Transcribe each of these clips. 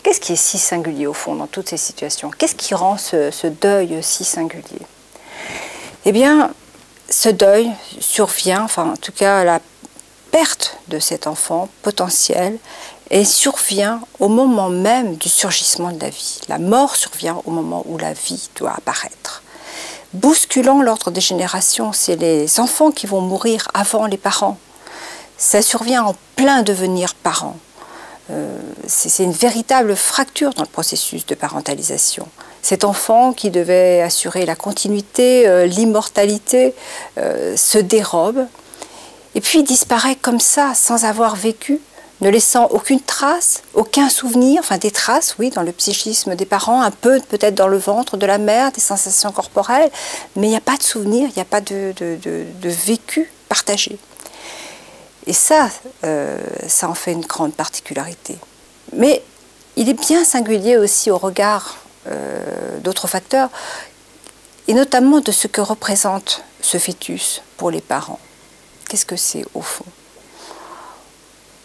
Qu'est-ce qui est si singulier au fond dans toutes ces situations? Qu'est-ce qui rend ce deuil si singulier? Eh bien, ce deuil survient, enfin en tout cas la perte de cet enfant potentiel, et survient au moment même du surgissement de la vie. La mort survient au moment où la vie doit apparaître. Bousculant l'ordre des générations, c'est les enfants qui vont mourir avant les parents. Ça survient en plein devenir parent. C'est une véritable fracture dans le processus de parentalisation. Cet enfant qui devait assurer la continuité, l'immortalité, se dérobe et puis disparaît comme ça, sans avoir vécu, ne laissant aucune trace, aucun souvenir, enfin des traces, oui, dans le psychisme des parents, un peu peut-être dans le ventre de la mère, des sensations corporelles, mais il n'y a pas de souvenir, il n'y a pas de vécu partagé. Et ça, ça en fait une grande particularité. Mais il est bien singulier aussi au regard d'autres facteurs, et notamment de ce que représente ce fœtus pour les parents. Qu'est-ce que c'est au fond?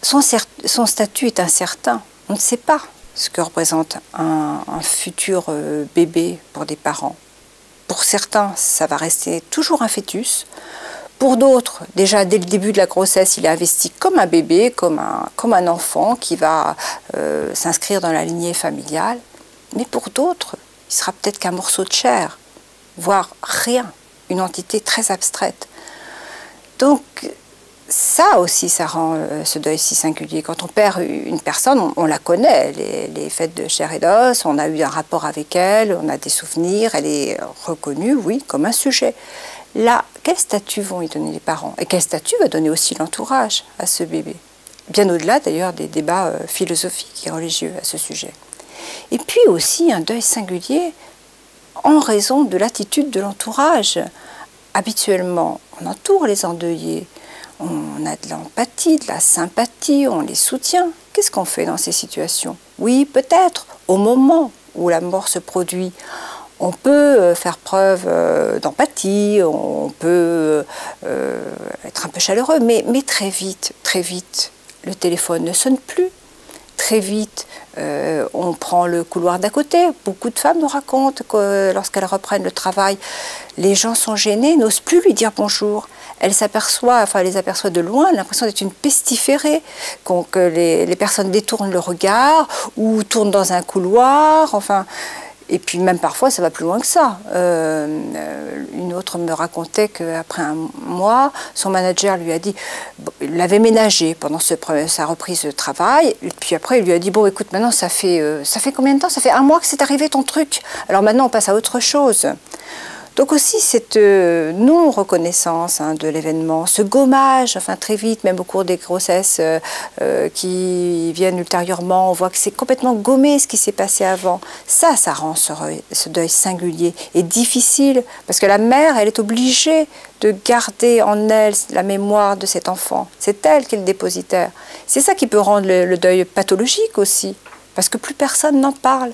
Son statut est incertain. On ne sait pas ce que représente un futur bébé pour des parents. Pour certains, ça va rester toujours un fœtus. Pour d'autres, déjà dès le début de la grossesse, il est investi comme un bébé, comme un enfant qui va s'inscrire dans la lignée familiale. Mais pour d'autres, il sera peut-être qu'un morceau de chair, voire rien, une entité très abstraite. Donc ça aussi, ça rend ce deuil si singulier. Quand on perd une personne, on la connaît, elle est faite de chair et d'os, on a eu un rapport avec elle, on a des souvenirs, elle est reconnue, oui, comme un sujet. Là, quel statut vont y donner les parents? Et quel statut va donner aussi l'entourage à ce bébé? Bien au-delà d'ailleurs des débats philosophiques et religieux à ce sujet. Et puis aussi un deuil singulier en raison de l'attitude de l'entourage. Habituellement, on entoure les endeuillés, on a de l'empathie, de la sympathie, on les soutient. Qu'est-ce qu'on fait dans ces situations? Oui, peut-être, au moment où la mort se produit, on peut faire preuve d'empathie, on peut être un peu chaleureux, mais très vite, le téléphone ne sonne plus. Très vite, on prend le couloir d'à côté. Beaucoup de femmes nous racontent que lorsqu'elles reprennent le travail, les gens sont gênés, n'osent plus lui dire bonjour. Elle les aperçoit de loin, l'impression d'être une pestiférée, que les personnes détournent le regard ou tournent dans un couloir, enfin... Et puis même parfois, ça va plus loin que ça. Une autre me racontait qu'après un mois, son manager lui a dit, il l'avait ménagé pendant sa reprise de travail, et puis après il lui a dit, bon écoute, maintenant ça fait combien de temps? Ça fait un mois que c'est arrivé ton truc, alors maintenant on passe à autre chose. Donc aussi cette non-reconnaissance de l'événement, ce gommage, enfin très vite, même au cours des grossesses qui viennent ultérieurement, on voit que c'est complètement gommé ce qui s'est passé avant. Ça rend ce deuil singulier et difficile, parce que la mère, elle est obligée de garder en elle la mémoire de cet enfant. C'est elle qui est le dépositaire. C'est ça qui peut rendre le deuil pathologique aussi, parce que plus personne n'en parle.